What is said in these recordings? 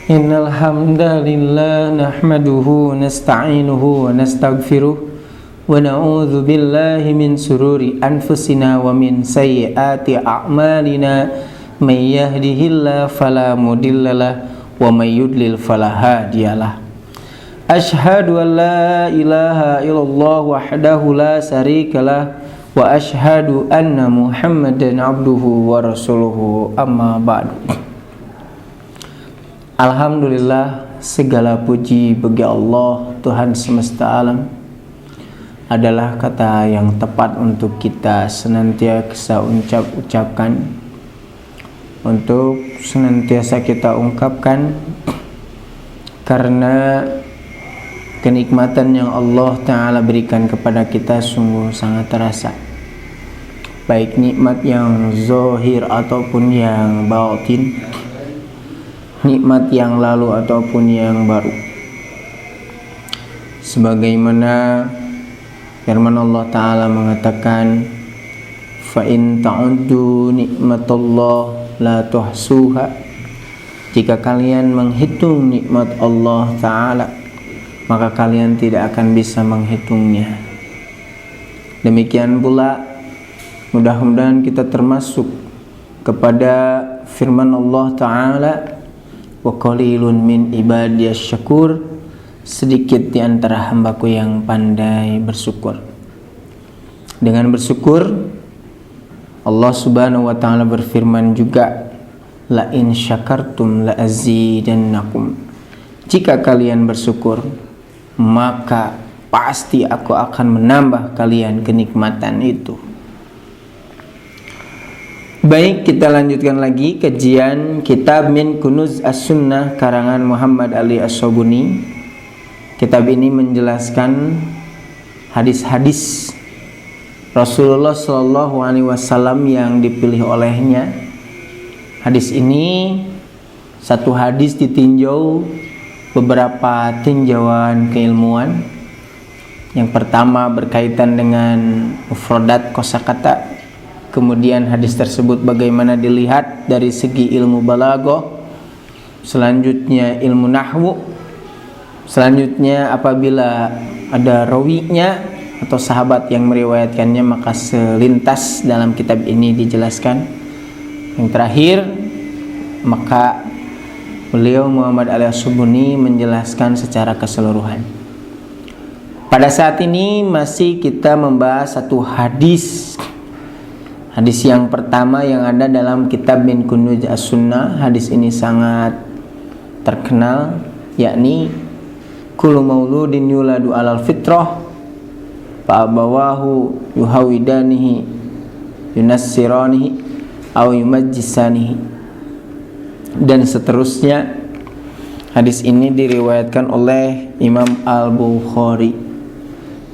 Innal hamdalillah nahmaduhu nasta'inuhu wa nastaghfiruh wa na'udzu billahi min sururi anfusina wa min sayyiati a'malina may yahdihillahu fala mudhillalah wa may yudlil fala hadiyalah. Asyhadu an la ilaha illallah wahdahu la syarikalah wa asyhadu anna Muhammadan abduhu wa rasuluhu amma ba'du. Alhamdulillah, segala puji bagi Allah Tuhan semesta alam adalah kata yang tepat untuk kita senantiasa ucapkan, untuk senantiasa kita ungkapkan, karena kenikmatan yang Allah Ta'ala berikan kepada kita sungguh sangat terasa, baik nikmat yang zahir ataupun yang batin, nikmat yang lalu ataupun yang baru. Sebagaimana firman Allah Ta'ala mengatakan, fa in ta'uddu nikmatallah la tuhsuha, jika kalian menghitung nikmat Allah Ta'ala maka kalian tidak akan bisa menghitungnya. Demikian pula mudah-mudahan kita termasuk kepada firman Allah Ta'ala, wa qalilun min ibadiyas syakur, sedikit di antara hambaku yang pandai bersyukur. Dengan bersyukur Allah Subhanahu wa Ta'ala berfirman juga, la in syakartum la azidannakum, jika kalian bersyukur maka pasti aku akan menambah kalian kenikmatan itu. Baik, kita lanjutkan lagi kajian kitab Min Kunuz As-Sunnah karangan Muhammad Ali As-Sobuni. Kitab ini menjelaskan hadis-hadis Rasulullah SAW yang dipilih olehnya. Hadis ini satu hadis ditinjau beberapa tinjauan keilmuan. Yang pertama berkaitan dengan mufradat kosakata. Kemudian hadis tersebut bagaimana dilihat dari segi ilmu balaghah, selanjutnya ilmu nahwu, selanjutnya apabila ada rawinya atau sahabat yang meriwayatkannya maka selintas dalam kitab ini dijelaskan. Yang terakhir maka beliau Muhammad Ali As-Sobuni menjelaskan secara keseluruhan. Pada saat ini masih kita membahas satu hadis. Hadis yang pertama yang ada dalam kitab Min Kunuz As-Sunnah. Hadis ini sangat terkenal, yakni kullu mauludin yuladu alal fitrah fa abawahu yuhawidanihi yunassiranihi aw yumajjisanihi, dan seterusnya. Hadis ini diriwayatkan oleh Imam Al-Bukhari.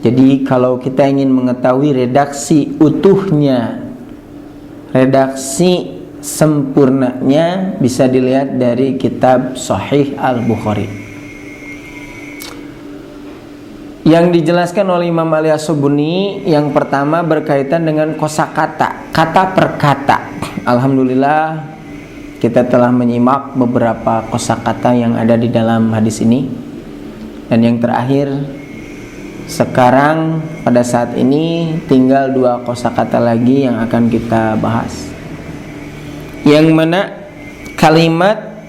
Jadi kalau kita ingin mengetahui redaksi utuhnya, redaksi sempurnanya, bisa dilihat dari kitab Sahih Al-Bukhari. Yang dijelaskan oleh Imam Ali As-Sobuni yang pertama berkaitan dengan kosakata, kata per kata. Alhamdulillah kita telah menyimak beberapa kosakata yang ada di dalam hadis ini. Dan yang terakhir, sekarang pada saat ini tinggal dua kosakata lagi yang akan kita bahas, yang mana kalimat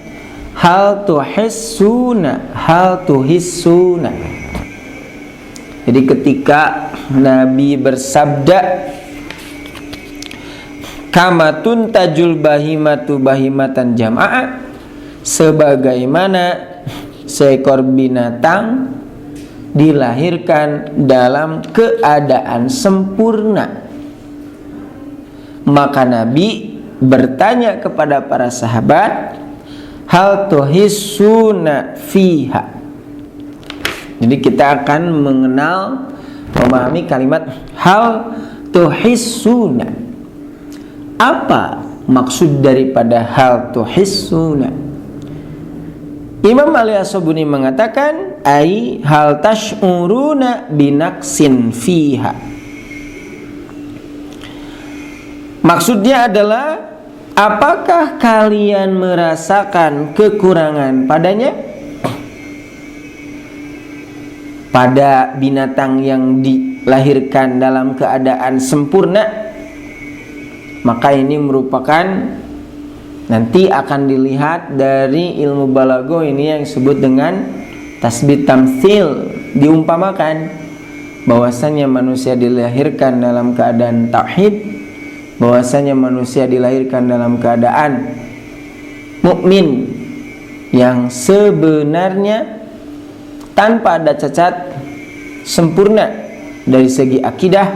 hal tuhissuna, hal tuhissuna. Jadi ketika Nabi bersabda kama tuntajul bahimatu bahimatan jama'ah, sebagaimana seekor binatang dilahirkan dalam keadaan sempurna, maka Nabi bertanya kepada para sahabat, hal tuhissuna fiha. Jadi kita akan mengenal, memahami kalimat hal tuhissuna. Apa maksud daripada hal tuhissuna? Imam Ali As-Sobuni mengatakan, ai hal tash'uruna binaqsin fiha. Maksudnya adalah apakah kalian merasakan kekurangan padanya? Pada binatang yang dilahirkan dalam keadaan sempurna, maka ini merupakan, nanti akan dilihat dari ilmu balago ini yang disebut dengan tasbih tamtsil, diumpamakan bahwasanya manusia dilahirkan dalam keadaan tauhid, bahwasanya manusia dilahirkan dalam keadaan mukmin yang sebenarnya tanpa ada cacat, sempurna dari segi akidah,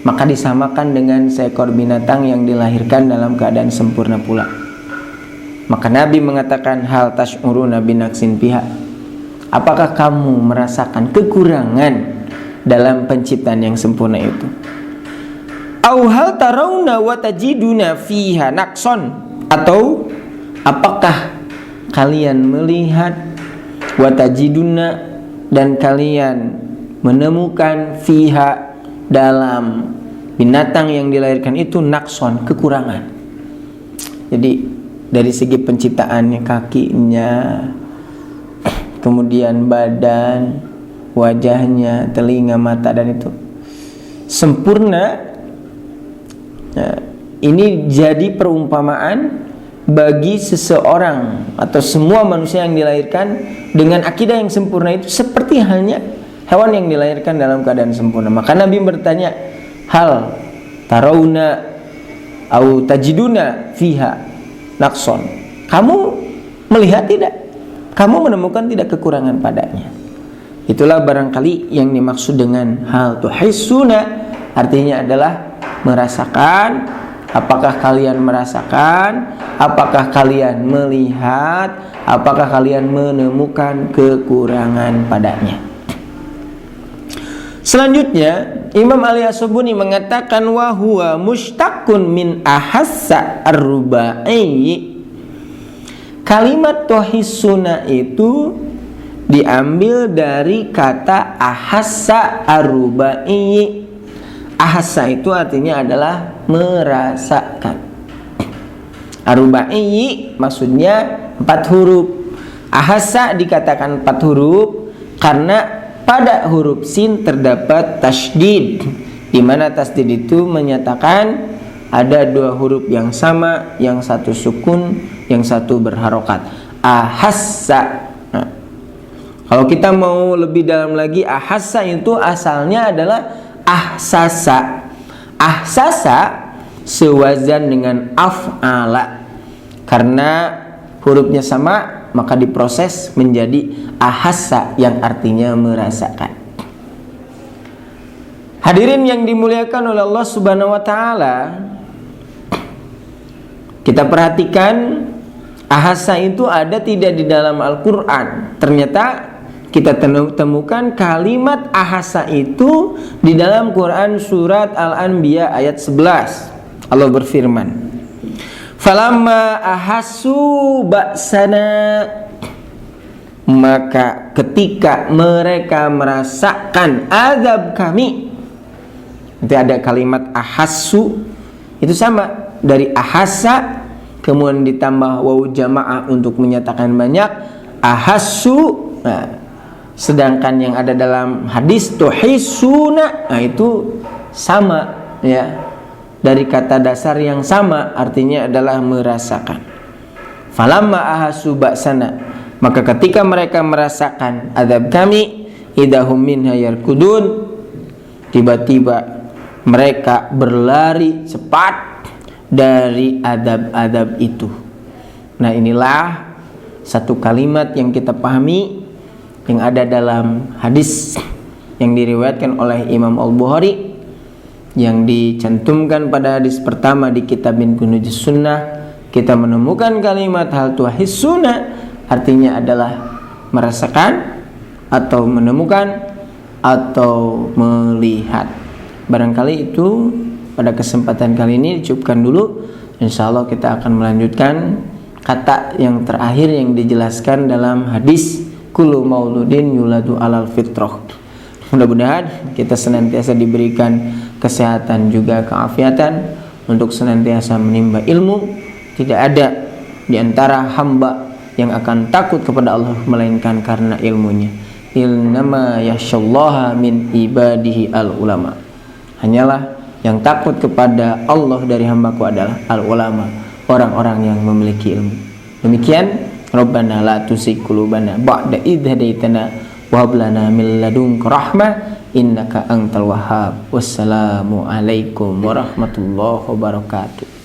maka disamakan dengan seekor binatang yang dilahirkan dalam keadaan sempurna pula. Maka Nabi mengatakan, hal tash'uruna binaqsin fiha, apakah kamu merasakan kekurangan dalam penciptaan yang sempurna itu? Au hal tarawna wa tajiduna fiha naqson, atau apakah kalian melihat watajiduna dan kalian menemukan fiha dalam binatang yang dilahirkan itu naqson, kekurangan. Jadi dari segi penciptaannya, kakinya, kemudian badan, wajahnya, telinga, mata, dan itu sempurna. Nah, ini jadi perumpamaan bagi seseorang atau semua manusia yang dilahirkan dengan akidah yang sempurna itu seperti halnya hewan yang dilahirkan dalam keadaan sempurna. Maka Nabi bertanya, hal tarawna au tajiduna fiha naqson, kamu melihat tidak, kamu menemukan tidak kekurangan padanya? Itulah barangkali yang dimaksud dengan hal tuhissuna, artinya adalah merasakan. Apakah kalian merasakan? Apakah kalian melihat? Apakah kalian menemukan kekurangan padanya? Selanjutnya Imam Ali As-Sabuni mengatakan, wa huwa mushtaqun min ahassa ar-rubai. Kalimat tuhissuna itu diambil dari kata ahassa ar-rubai. Ahassa itu artinya adalah merasakan. Ar-rubai maksudnya 4 huruf. Ahassa dikatakan 4 huruf karena pada huruf sin terdapat tasydid, di mana tasydid itu menyatakan ada 2 huruf yang sama, yang satu sukun, yang satu berharokat. Ahassa. Nah, kalau kita mau lebih dalam lagi, ahassa itu asalnya adalah ahsasa. Ahsasa sewazan dengan af'ala. Karena hurufnya sama, maka diproses menjadi ahassa yang artinya merasakan. Hadirin yang dimuliakan oleh Allah Subhanahu wa taala, kita perhatikan ahassa itu ada tidak di dalam Al-Qur'an. Ternyata kita temukan kalimat ahassa itu di dalam Quran surat Al-Anbiya ayat 11. Allah berfirman, falamma ahassu ba'sana, maka ketika mereka merasakan azab kami. Nanti ada kalimat ahassu, itu sama dari ahassa kemudian ditambah waw jamaah untuk menyatakan banyak, ahassu. Nah, sedangkan yang ada dalam hadis tuhissuna, nah itu sama ya, dari kata dasar yang sama, artinya adalah merasakan. Falamma ahassu ba'sana, maka ketika mereka merasakan azab kami, idahum minha yarkudun, tiba-tiba mereka berlari cepat dari adab-adab itu. Nah, inilah satu kalimat yang kita pahami yang ada dalam hadis yang diriwayatkan oleh Imam Al-Bukhari, yang dicantumkan pada hadis pertama di kitab Min Kunuzis Sunnah. Kita menemukan kalimat hal tuhissuna, artinya adalah merasakan atau menemukan atau melihat. Barangkali itu pada kesempatan kali ini dicukupkan dulu. Insyaallah kita akan melanjutkan kata yang terakhir yang dijelaskan dalam hadis kullu mauludin yuladu alal fitrah. Mudah-mudahan kita senantiasa diberikan kesehatan juga keafiatan. untuk senantiasa menimba ilmu. Tidak ada di antara hamba yang akan takut kepada Allah melainkan karena ilmunya. Innama yakhsyallaha min ibadihi al-ulama. Hanyalah yang takut kepada Allah dari hambaku adalah al-ulama, orang-orang yang memiliki ilmu. Demikian, Rabbana la tuzigh qulubana ba'da idh hadaitana wa hab lana min ladunka rahmah innaka antal wahhab. Wassalamu alaikum warahmatullahi wabarakatuh.